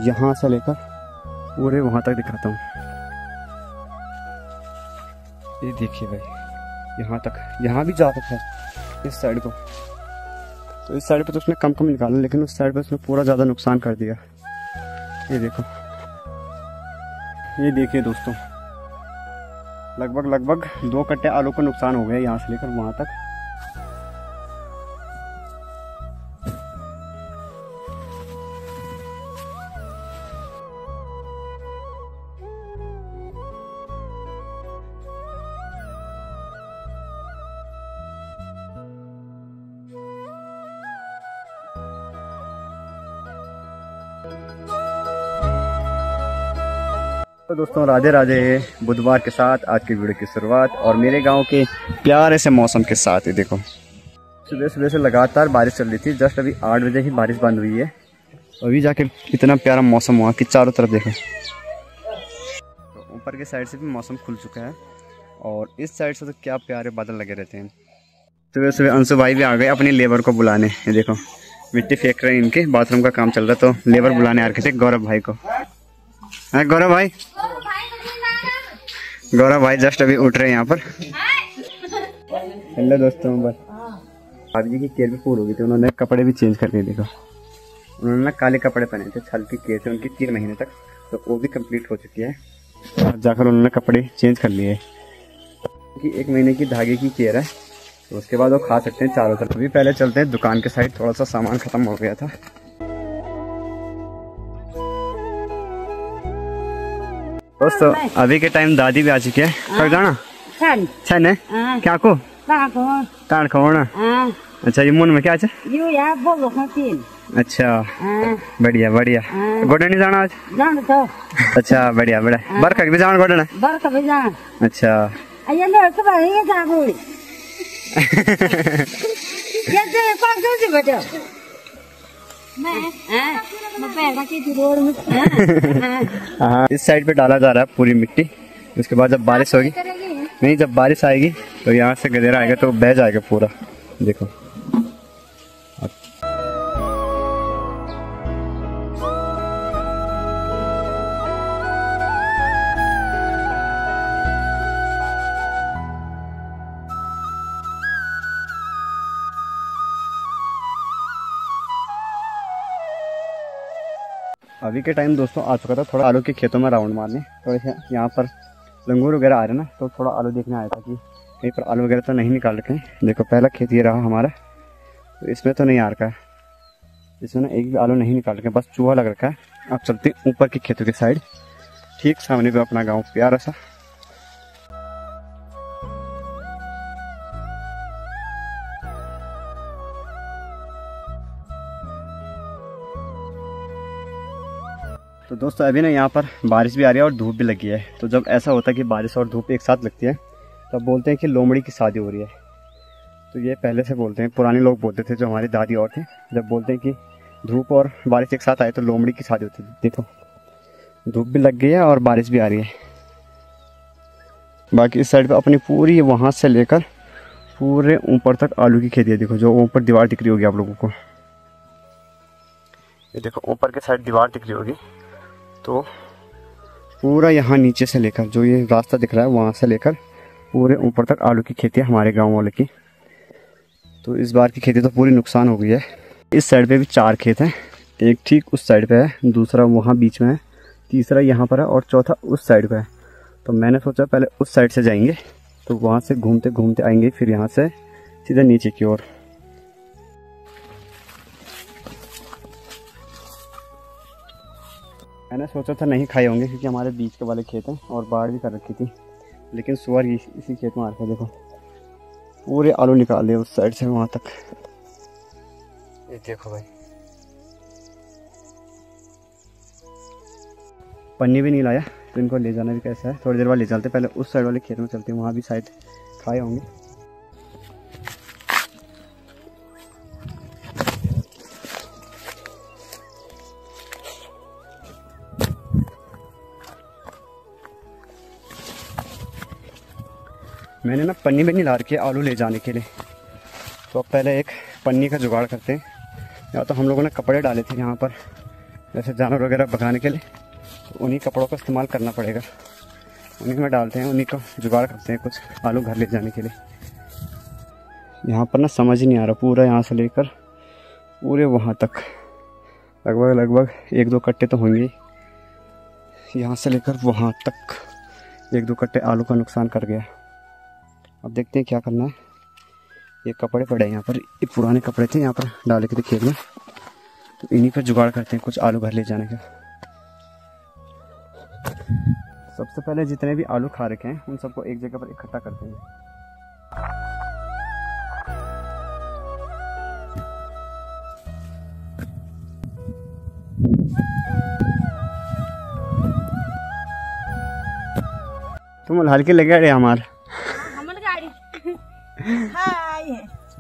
यहाँ से लेकर पूरे वहाँ तक दिखाता हूँ। ये देखिए भाई, यहाँ तक, यहाँ भी जा सकता है इस साइड को। तो इस साइड पे तो उसने कम कम निकाला, लेकिन उस साइड पे उसने पूरा ज़्यादा नुकसान कर दिया। ये देखो, ये देखिए दोस्तों, लगभग 2 कट्टे आलू का नुकसान हो गया यहाँ से लेकर वहाँ तक। तो दोस्तों राधे राधे, बुधवार के साथ आज की वीडियो की शुरुआत और मेरे गांव के प्यारे से मौसम के साथ। ही देखो, सुबह से लगातार बारिश चल रही थी। जस्ट अभी 8 बजे ही बारिश बंद हुई है। अभी जाके इतना प्यारा मौसम हुआ कि चारों तरफ देखो। तो ऊपर के साइड से भी मौसम खुल चुका है और इस साइड से तो क्या प्यारे बादल लगे रहते हैं। सुबह अंशु भाई भी आ गए अपनी लेबर को बुलाने। ये देखो, मिट्टी फेंक रहे हैं, इनके बाथरूम का काम चल रहा, तो लेबर बुलाने आ रखे थे गौरव भाई को। गौरव भाई जस्ट अभी उठ रहे हैं यहाँ पर। हेलो दोस्तों, बस भाभी जी की केयर भी पूरी हो गई थी, उन्होंने कपड़े भी चेंज कर दिए। देखो, उन्होंने काले कपड़े पहने थे, छल की केयर थे उनकी 3 महीने तक, तो वो भी कंप्लीट हो चुकी है। अब जाकर उन्होंने कपड़े चेंज कर लिए क्योंकि 1 महीने की धागे की केयर है, तो उसके बाद वो खा सकते हैं चारों तरफ। अभी पहले चलते हैं दुकान के साइड, थोड़ा सा सामान खत्म हो गया था। दोस्तों अभी के टाइम दादी भी आ चुकी है। कब जाना छन है क्या को ताड़ खोना। अच्छा, ये मुन में क्या है? अच्छा, बढ़िया बढ़िया। गोडे नहीं जाना आज? अच्छा, बढ़िया बढ़िया। बरखा भी जाना गोडे? अच्छा, हाँ, इस साइड पे डाला जा रहा है पूरी मिट्टी। उसके बाद जब बारिश होगी, नहीं जब बारिश आएगी तो यहाँ से गदेरा आएगा तो बह जाएगा पूरा। देखो, अभी के टाइम दोस्तों आ चुका था थोड़ा आलू के खेतों में राउंड मारने। थोड़े से यहाँ पर लंगूर वगैरह आ रहे ना, तो थोड़ा आलू देखने आया था कि कहीं पर आलू वगैरह तो नहीं निकाल रखे हैं। देखो, पहला खेत ये रहा हमारा, तो इसमें तो नहीं आ रखा है, इसमें ना एक भी आलू नहीं निकाल रखे, बस चूहा लग रखा है। अब चलते हैं ऊपर के खेतों के साइड, ठीक सामने पे अपना गाँव प्यारा सा। तो दोस्तों अभी ना यहाँ पर बारिश भी आ रही है और धूप भी लगी है। तो जब ऐसा होता है कि बारिश और धूप एक साथ लगती है, तब बोलते हैं कि लोमड़ी की शादी हो रही है। तो ये पहले से बोलते हैं, पुराने लोग बोलते थे, जो हमारी दादी और थे, जब बोलते हैं कि धूप और बारिश एक साथ आए तो लोमड़ी की शादी होती थी। देखो, धूप भी लग गई है और बारिश भी आ रही है। बाकी इस साइड पर अपनी पूरी वहाँ से लेकर पूरे ऊपर तक आलू की खेती है। देखो, जो ऊपर दीवार दिख रही होगी आप लोगों को, ये देखो ऊपर के साइड दीवार दिख रही होगी, तो पूरा यहाँ नीचे से लेकर जो ये रास्ता दिख रहा है वहाँ से लेकर पूरे ऊपर तक आलू की खेती है हमारे गांव वाले की। तो इस बार की खेती तो पूरी नुकसान हो गई है। इस साइड पे भी 4 खेत हैं, एक ठीक उस साइड पे है, दूसरा वहाँ बीच में है, तीसरा यहाँ पर है और चौथा उस साइड पे है। तो मैंने सोचा पहले उस साइड से जाएंगे, तो वहाँ से घूमते घूमते आएंगे, फिर यहाँ से सीधे नीचे की ओर। मैंने सोचा था नहीं खाए होंगे क्योंकि हमारे बीच के वाले खेत हैं और बाढ़ भी कर रखी थी, लेकिन सुअर इसी खेत में आ रखे। देखो, पूरे आलू निकाल दिए उस साइड से वहाँ तक। ये देखो भाई, पन्नी भी नहीं लाया, तो इनको ले जाना भी कैसा है। थोड़ी देर बाद ले चलते, पहले उस साइड वाले खेत में चलते हैं, वहाँ भी शायद खाए होंगे। मैंने ना पन्नी में नहीं ला रखी है आलू ले जाने के लिए, तो अब पहले एक पन्नी का जुगाड़ करते हैं। या तो हम लोगों ने कपड़े डाले थे यहाँ पर जैसे जानवर वगैरह भगाने के लिए, तो उन्हीं कपड़ों का इस्तेमाल करना पड़ेगा। उन्हीं में डालते हैं, उन्हीं को जुगाड़ करते हैं कुछ आलू घर ले जाने के लिए। यहाँ पर ना समझ ही नहीं आ रहा, पूरा यहाँ से लेकर पूरे वहाँ तक लगभग 1-2 कट्टे तो होंगे। यहाँ से लेकर वहाँ तक 1-2 कट्टे आलू का नुकसान कर गया। अब देखते हैं क्या करना है। ये कपड़े पड़े हैं यहाँ पर, ये पुराने कपड़े थे, यहाँ पर डाले के थे खेत में, तो इन्हीं पर जुगाड़ करते हैं कुछ आलू घर ले जाने का। सबसे पहले जितने भी आलू खा रखे हैं उन सबको एक जगह पर इकट्ठा करते हैं। तुम हल्के लगे अरे हमार गाड़ी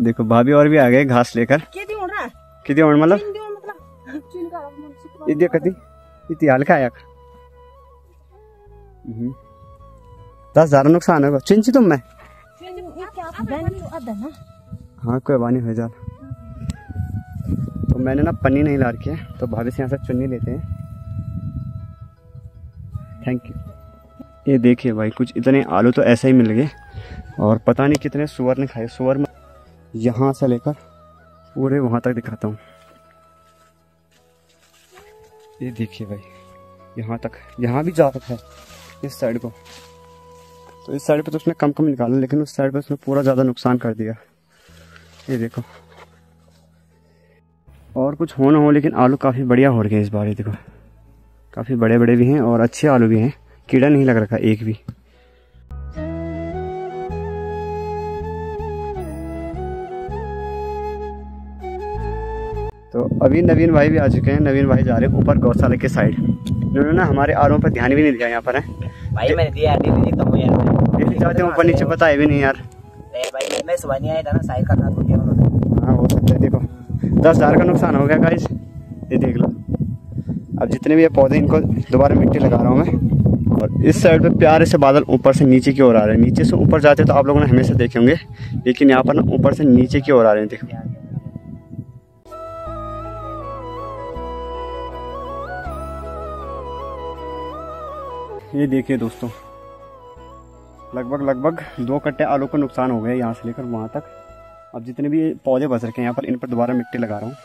देखो भाभी और भी आ गए घास लेकर। कितनी उड़ मतलब ये कती इतनी हल्का आया 10,000 नुकसान होगा। चिंची तुम मैं हाँ कोई बानी हो जा। तो मैंने ना पन्नी नहीं ला रखी है, तो भाभी से यहाँ से चुन्नी लेते हैं। Thank you. ये देखिए भाई, कुछ इतने आलू तो ऐसे ही मिल गए और पता नहीं कितने सुअर ने खाए। सुअर में यहाँ से लेकर पूरे वहाँ तक दिखाता हूँ। ये देखिए भाई, यहाँ तक, यहाँ भी जा रखा है इस साइड को। तो इस साइड पे तो उसने कम निकाला, लेकिन उस साइड पे उसने पूरा ज़्यादा नुकसान कर दिया। ये देखो, और कुछ हो ना हो लेकिन आलू काफ़ी बढ़िया हो रहे हैं इस बार। ये देखो, काफ़ी बड़े बड़े भी हैं और अच्छे आलू भी हैं, कीड़ा नहीं लग रखा एक भी। तो अभी नवीन भाई भी आ चुके हैं। नवीन भाई जा रहे हैं ऊपर गौशाला के साइड। उन्होंने ना हमारे आलू पर ध्यान भी नहीं दिया। यहाँ पर है भाई, मैंने दिया डेली जाते हैं ऊपर नीचे, बताए भी नहीं यार भाई। मैं सुबह नहीं आया था ना, साइड करना तो क्या उन्होंने। हाँ हो सकता है। देखो 10,000 का नुकसान हो गया गाइस, ये देख लो। अब जितने भी ये पौधे, इनको दोबारा मिट्टी लगा रहा हूँ मैं। और इस साइड पे प्यारे से बादल ऊपर से नीचे की ओर आ रहे हैं। नीचे से ऊपर जाते तो आप लोगों ने हमेशा देखे होंगे, लेकिन यहाँ पर ना ऊपर से नीचे की ओर आ रहे हैं। देखो ये देखिए दोस्तों, लगभग 2 कट्टे आलू को नुकसान हो गए यहाँ से लेकर वहाँ तक। अब जितने भी पौधे बच रखे हैं यहाँ पर, इन पर दोबारा मिट्टी लगा रहा हूँ।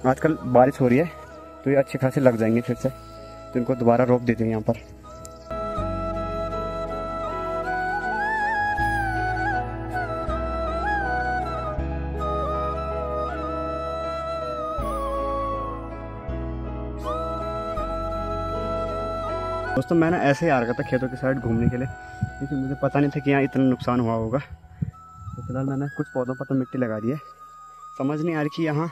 आजकल बारिश हो रही है तो ये अच्छे खासे लग जाएंगे फिर से, तो इनको दोबारा रोप देते हैं यहाँ पर। दोस्तों मैं ना ऐसे ही आ रहा था खेतों की साइड घूमने के लिए, लेकिन मुझे पता नहीं था कि यहाँ इतना नुकसान हुआ होगा। तो फिलहाल मैंने कुछ पौधों पर तो मिट्टी लगा दी है। समझ नहीं आ रही कि यहाँ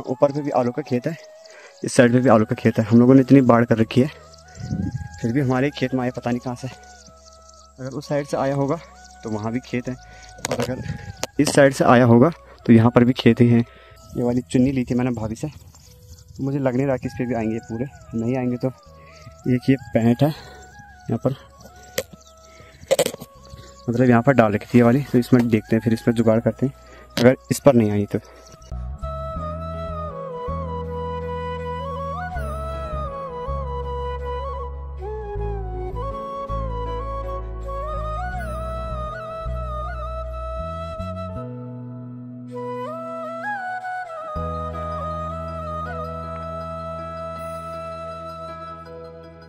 ऊपर पे भी आलू का खेत है, इस साइड पे भी आलू का खेत है। हम लोगों ने इतनी बाढ़ कर रखी है, फिर भी हमारे खेत में आए पता नहीं कहाँ से। अगर उस साइड से आया होगा तो वहाँ भी खेत है, और अगर इस साइड से आया होगा तो यहाँ पर भी खेत ही हैं। ये वाली चुन्नी ली थी मैंने भाभी से, तो मुझे लग नहीं रहा कि इस पर भी आएंगे पूरे। नहीं आएंगे तो एक ये पैंट है यहाँ पर, मतलब यहाँ पर डाल रखी थी ये वाली, तो इसमें देखते हैं, फिर इसमें जुगाड़ करते हैं अगर इस पर नहीं आई तो।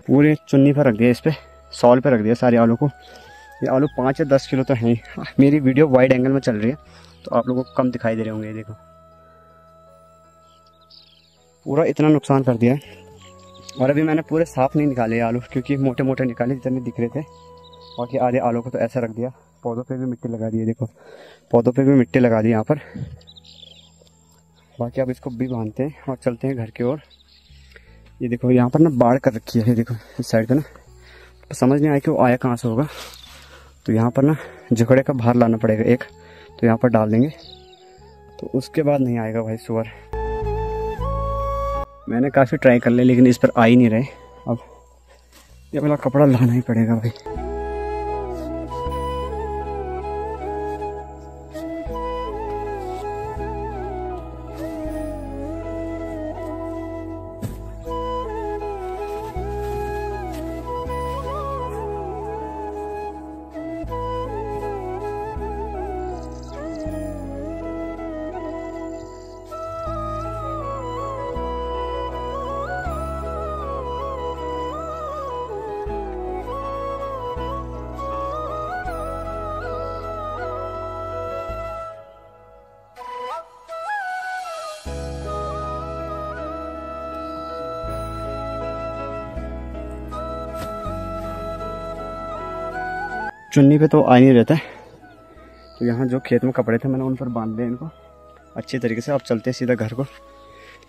पूरे चुन्नी पर रख दिया, इस पे सॉल पे रख दिया सारे आलू को। ये आलू 5 या 10 किलो तो हैं। मेरी वीडियो वाइड एंगल में चल रही है तो आप लोगों को कम दिखाई दे रहे होंगे। ये देखो पूरा इतना नुकसान कर दिया है। और अभी मैंने पूरे साफ नहीं निकाले आलू, क्योंकि मोटे मोटे निकाले जितने दिख रहे थे। बाकी आधे आलू को तो ऐसा रख दिया। पौधों पे भी मिट्टी लगा दी है, देखो पौधों पे भी मिट्टी लगा दी यहाँ पर। बाकी अब इसको भी बांधते हैं और चलते हैं घर की ओर। ये देखो यहाँ पर ना बाढ़ कर रखी है, देखो इस साइड पे ना, तो समझ नहीं आया कि वो आया कहाँ से होगा। तो यहाँ पर ना झगड़े का भार लाना पड़ेगा एक, तो यहाँ पर डाल देंगे, तो उसके बाद नहीं आएगा भाई सुअर। मैंने काफ़ी ट्राई कर लिया लेकिन इस पर आ ही नहीं रहे। अब ये वाला कपड़ा लाना ही पड़ेगा भाई। चुन्नी पे तो आ नहीं रहता है, तो यहाँ जो खेत में कपड़े थे मैंने उन पर बांध दिए इनको अच्छे तरीके से। अब चलते सीधा घर को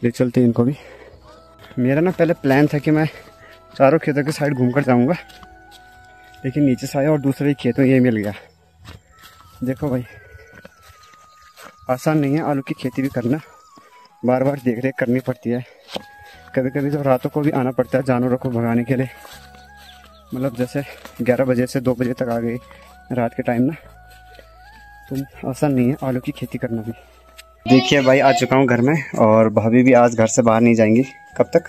ले चलते हैं इनको भी। मेरा ना पहले प्लान था कि मैं चारों खेतों के साइड घूम कर जाऊँगा, लेकिन नीचे से आया और दूसरे खेत में ये मिल गया। देखो भाई, आसान नहीं है आलू की खेती भी करना, बार बार देख रेख करनी पड़ती है। कभी कभी तो रातों को भी आना पड़ता है जानवरों को भगाने के लिए, मतलब जैसे 11 बजे से 2 बजे तक आ गई रात के टाइम ना, तो आसान नहीं है आलू की खेती करना भी। देखिए भाई, आ चुका हूँ घर में और भाभी भी आज घर से बाहर नहीं जाएंगी। कब तक?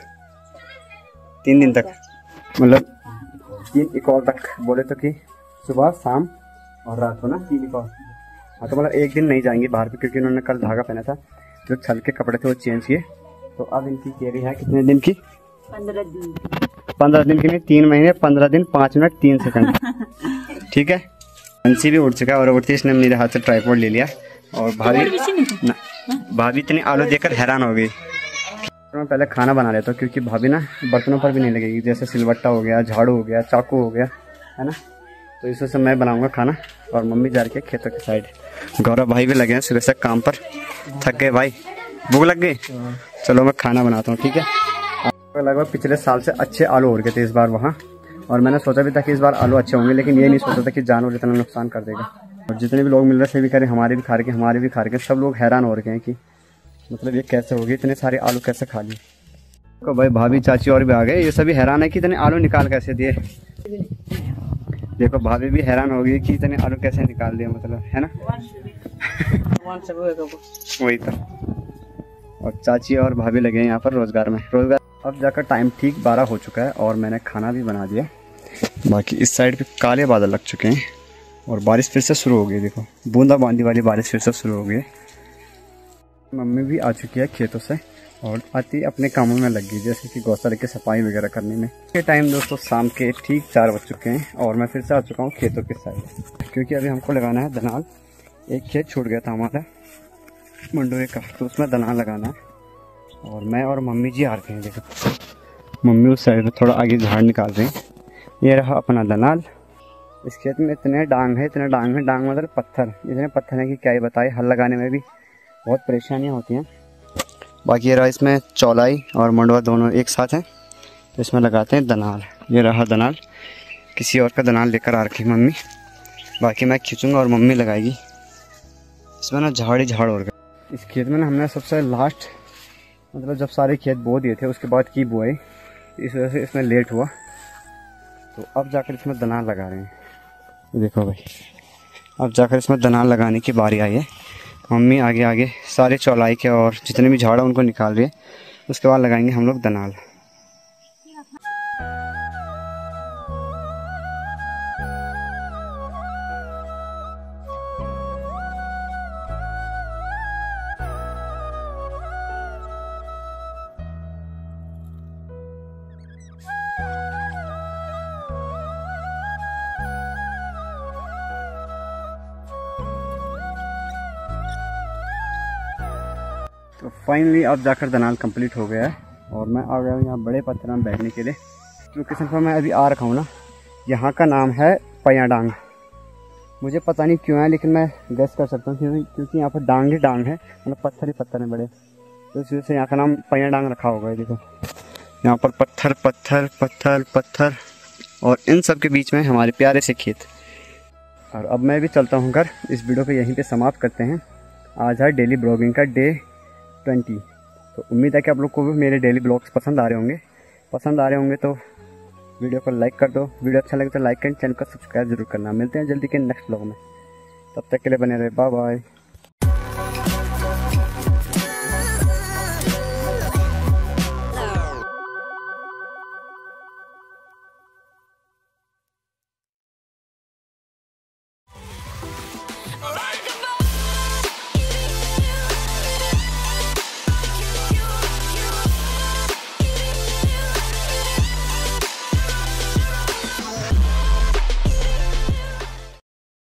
3 दिन तक, मतलब 3 इकॉल तक बोले तो कि सुबह शाम और रात को ना 3 इकॉल। हाँ, तो मतलब 1 दिन नहीं जाएंगी बाहर पे, क्योंकि उन्होंने कल धागा पहना था, जो छल के कपड़े थे वो चेंज किए। तो अब इनकी केरी है कितने दिन की? 15 दिन। 15 दिन की नहीं, 3 महीने 15 दिन 5 मिनट 3 सेकंड। ठीक है। बंसी भी उठ चुका है और उठती इसने मेरे हाथ से ट्राइपॉड ले लिया। और भाभी इतनी आलू देखकर हैरान हो गई। तो मैं पहले खाना बना लेता हूँ, क्योंकि भाभी ना बर्तनों पर भी नहीं लगेगी, जैसे सिलबट्टा हो गया, झाड़ू हो गया, चाकू हो गया, है ना। तो इस वजह से मैं बनाऊंगा खाना और मम्मी जा रही है खेतों के साइड। गौरव भाई भी लगे हैं सुबह से काम पर, थक गए भाई, भूख लग गई। चलो मैं खाना बनाता हूँ, ठीक है। लगभग पिछले साल से अच्छे आलू हो गए थे इस बार वहाँ, और मैंने सोचा भी था कि इस बार आलू अच्छे होंगे, लेकिन ये नहीं सोचा था कि जानवर इतना नुकसान कर देगा। और जितने भी लोग मिल रहे थे भी करें, हमारे भी खा रहे, हमारे भी खा रहे, सब लोग हैरान हो रहे हैं कि मतलब ये कैसे हो गए, इतने सारे आलू कैसे खा लिए। तो भाई भाभी चाची और भी आ गए, ये सभी हैरान है कि इतने आलू निकाल कैसे दिए। देखो भाभी भी हैरान हो गई कि इतने आलू कैसे निकाल दिए, मतलब, है ना। वही तो। और चाची और भाभी लगे हैं यहाँ पर रोजगार में। अब जाकर टाइम ठीक 12 हो चुका है और मैंने खाना भी बना दिया। बाकी इस साइड पे काले बादल लग चुके हैं और बारिश फिर से शुरू हो गई। देखो, बूंदाबांदी वाली बारिश फिर से शुरू हो गई। मम्मी भी आ चुकी है खेतों से और आती अपने कामों में लग गई, जैसे कि गौशाला की सफाई वगैरह करने में। ये टाइम दोस्तों शाम के ठीक 4 बज चुके हैं और मैं फिर से आ चुका हूँ खेतों के साइड, क्योंकि अभी हमको लगाना है दनाल। एक खेत छूट गया था हमारा मंडोए का, तो उसमें दनाल लगाना है। और मैं और मम्मी जी आ रहे हैं। देखो, मम्मी उस साइड में थोड़ा आगे झाड़ निकाल रहे हैं। ये रहा अपना दनाल। इस खेत में इतने डांग है, डांग मतलब पत्थर, इतने पत्थर हैं कि क्या ही बताए। हल लगाने में भी बहुत परेशानियाँ होती हैं। बाकी ये रहा इसमें चौलाई और मंडवा दोनों एक साथ हैं, तो इसमें लगाते हैं दनाल। ये रहा दनाल, किसी और का दनाल लेकर आ रखी मम्मी। बाकी मैं खींचूँगा और मम्मी लगाएगी। इसमें ना झाड़ ही झाड़ हो गया। इस खेत में ना हमने सबसे लास्ट, मतलब जब सारे खेत बो दिए थे उसके बाद की बुआई, इस वजह से इसमें लेट हुआ। तो अब जाकर इसमें दनाल लगा रहे हैं। देखो भाई, अब जाकर इसमें दनाल लगाने की बारी आई है। मम्मी आगे आगे सारे चौलाई के और जितने भी झाड़ उनको निकाल रही है, उसके बाद लगाएंगे हम लोग दनाल। तो फाइनली अब जाकर दनाल कंप्लीट हो गया है और मैं आ गया हूँ यहाँ बड़े पत्थर में बैठने के लिए। लोकेशन पर मैं अभी आ रखा हूँ ना, यहाँ का नाम है पयाडांग। मुझे पता नहीं क्यों है, लेकिन मैं गेस कर सकता हूँ क्योंकि यहाँ पर डांग ही डांग है, मतलब पत्थर ही पत्थर है बड़े, तो इस वजह से यहाँ का नाम पयाडांग रखा होगा है। देखो, यहाँ पर पत्थर पत्थर पत्थर पत्थर और इन सब के बीच में हमारे प्यारे से खेत। और अब मैं भी चलता हूँ घर। इस वीडियो को यहीं पे समाप्त करते हैं। आज है डेली ब्लॉगिंग का डे 20। तो उम्मीद है कि आप लोग को भी मेरे डेली ब्लॉग्स पसंद आ रहे होंगे। तो वीडियो को लाइक कर दो, वीडियो अच्छा लगे तो लाइक करें, चैनल को सब्सक्राइब जरूर करना। मिलते हैं जल्दी के नेक्स्ट ब्लॉग में, तब तक के लिए बने रहे, बाय बाय।